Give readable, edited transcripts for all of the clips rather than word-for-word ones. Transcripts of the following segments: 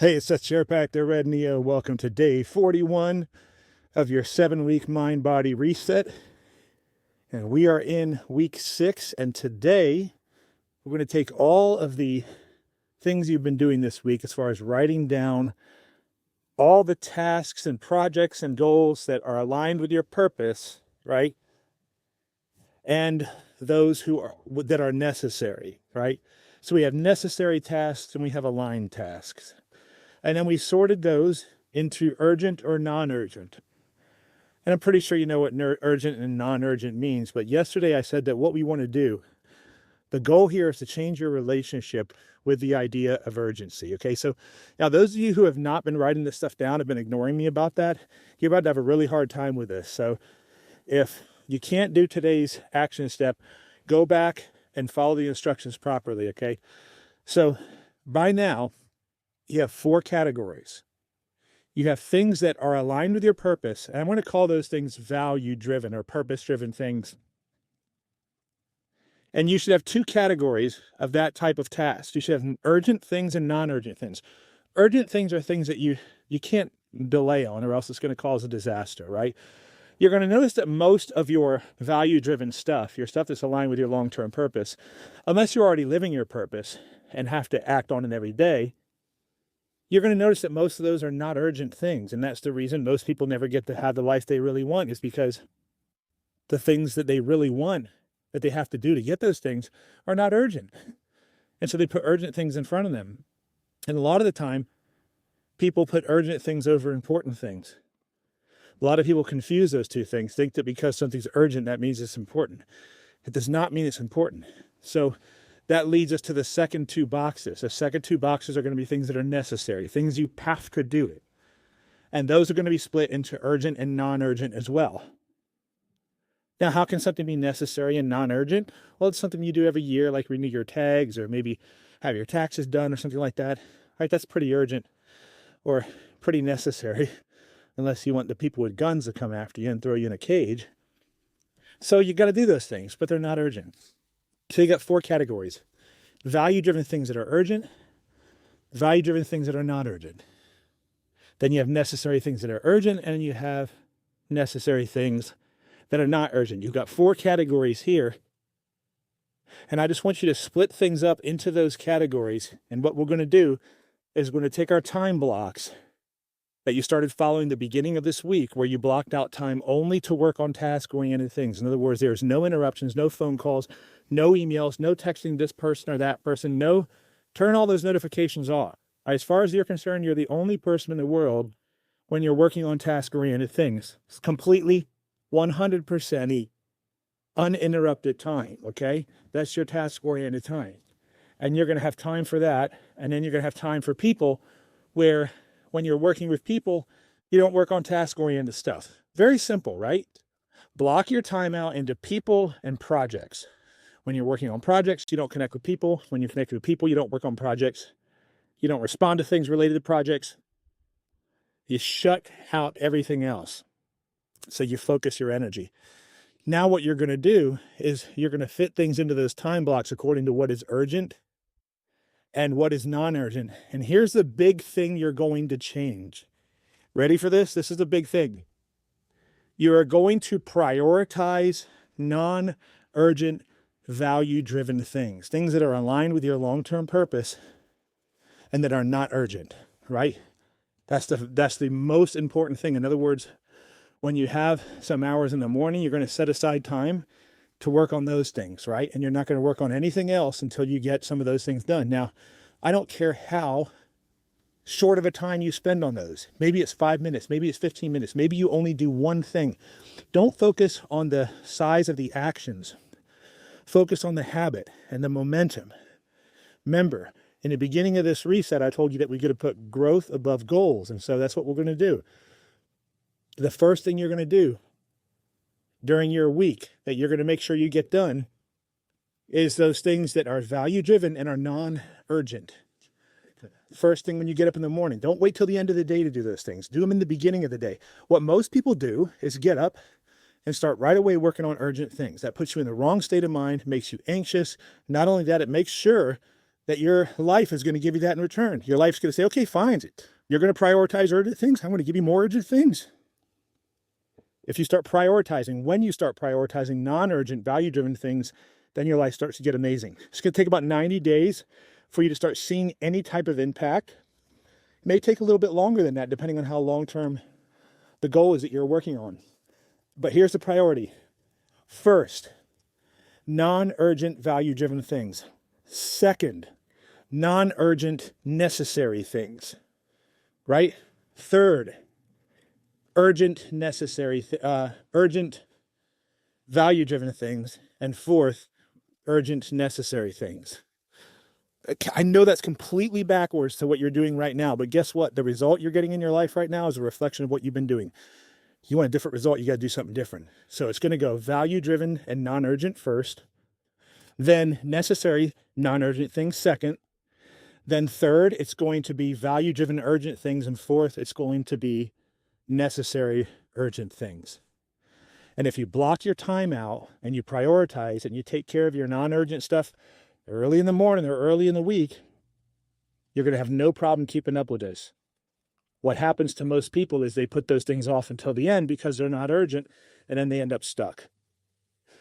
Hey, it's Seth Sharepack, the Red Neo. Welcome to day 41 of your 7-week mind-body reset. And we are in week 6. And today, we're going to take all of the things you've been doing this week as far as writing down all the tasks and projects and goals that are aligned with your purpose, right? And those that are necessary, right? So we have necessary tasks and we have aligned tasks. And then we sorted those into urgent or non-urgent. And I'm pretty sure you know what urgent and non-urgent means. But yesterday I said that what we want to do, the goal here is to change your relationship with the idea of urgency. Okay, so now those of you who have not been writing this stuff down, have been ignoring me about that, you're about to have a really hard time with this. So if you can't do today's action step, go back and follow the instructions properly, okay? So by now, you have 4 categories. You have things that are aligned with your purpose, and I'm going to call those things value-driven or purpose-driven things. And you should have 2 categories of that type of task. You should have urgent things and non-urgent things. Urgent things are things that you can't delay on, or else it's going to cause a disaster, right? You're going to notice that most of your value-driven stuff, your stuff that's aligned with your long-term purpose, unless you're already living your purpose and have to act on it every day, you're going to notice that most of those are not urgent things. And that's the reason most people never get to have the life they really want, is because the things that they really want, that they have to do to get those things, are not urgent. And so they put urgent things in front of them. And a lot of the time, people put urgent things over important things. A lot of people confuse those two things, think that because something's urgent, that means it's important. It does not mean it's important. So that leads us to the second 2 boxes. The second 2 boxes are going to be things that are necessary, things you have to do it. And those are going to be split into urgent and non-urgent as well. Now, how can something be necessary and non-urgent? Well, it's something you do every year, like renew your tags or maybe have your taxes done or something like that. Right? That's pretty urgent or pretty necessary, unless you want the people with guns to come after you and throw you in a cage. So you got to do those things, but they're not urgent. So you got 4 categories: value-driven things that are urgent, value-driven things that are not urgent. Then you have necessary things that are urgent, and you have necessary things that are not urgent. You've got 4 categories here. And I just want you to split things up into those categories. And what we're going to do is we're going to take our time blocks that you started following the beginning of this week, where you blocked out time only to work on task-oriented things. In other words, there's no interruptions, no phone calls, no emails, no texting this person or that person. No, turn all those notifications off. As far as you're concerned, you're the only person in the world when you're working on task-oriented things. It's completely 100% uninterrupted time, okay? That's your task-oriented time. And you're going to have time for that, and then you're going to have time for people, where when you're working with people, you don't work on task-oriented stuff. Very simple, right? Block your time out into people and projects. When you're working on projects, you don't connect with people. When you connect with people, you don't work on projects. You don't respond to things related to projects. You shut out everything else. So you focus your energy. Now what you're going to do is you're going to fit things into those time blocks according to what is urgent and what is non-urgent. And here's the big thing you're going to change. Ready for this? This is the big thing. You are going to prioritize non-urgent, value-driven things. Things that are aligned with your long-term purpose and that are not urgent, right? That's the most important thing. In other words, when you have some hours in the morning, you're going to set aside time to work on those things, right? And you're not going to work on anything else until you get some of those things done. Now, I don't care how short of a time you spend on those. Maybe it's 5 minutes, maybe it's 15 minutes, maybe you only do one thing. Don't focus on the size of the actions. Focus on the habit and the momentum. Remember, in the beginning of this reset, I told you that we're going to put growth above goals. And so that's what we're going to do. The first thing you're going to do during your week that you're going to make sure you get done is those things that are value-driven and are non-urgent. First thing when you get up in the morning, don't wait till the end of the day to do those things. Do them in the beginning of the day. What most people do is get up and start right away working on urgent things. That puts you in the wrong state of mind, makes you anxious. Not only that, it makes sure that your life is going to give you that in return. Your life's going to say, okay, fine. You're going to prioritize urgent things. I'm going to give you more urgent things. If you start prioritizing, when you start prioritizing non-urgent, value-driven things, then your life starts to get amazing. It's going to take about 90 days for you to start seeing any type of impact. It may take a little bit longer than that, depending on how long-term the goal is that you're working on. But here's the priority. First, non-urgent, value-driven things. Second, non-urgent, necessary things, right? Third, urgent, urgent, value-driven things. And fourth, urgent, necessary things. I know that's completely backwards to what you're doing right now, but guess what? The result you're getting in your life right now is a reflection of what you've been doing. You want a different result, you got to do something different. So it's going to go value-driven and non-urgent first, then necessary, non-urgent things second, then third, it's going to be value-driven, urgent things, and fourth, it's going to be necessary, urgent things. And if you block your time out and you prioritize and you take care of your non-urgent stuff early in the morning or early in the week, you're going to have no problem keeping up with this. What happens to most people is they put those things off until the end because they're not urgent, and then they end up stuck.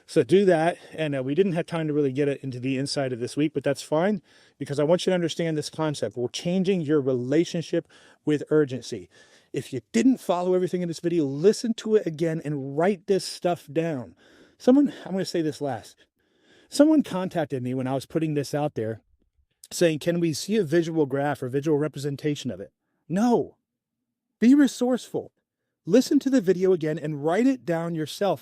So do that, and we didn't have time to really get it into the inside of this week, but that's fine because I want you to understand this concept. We're changing your relationship with urgency. If you didn't follow everything in this video, listen to it again and write this stuff down. I'm going to say this last. Someone contacted me when I was putting this out there saying, can we see a visual graph or visual representation of it? No. Be resourceful. Listen to the video again and write it down yourself.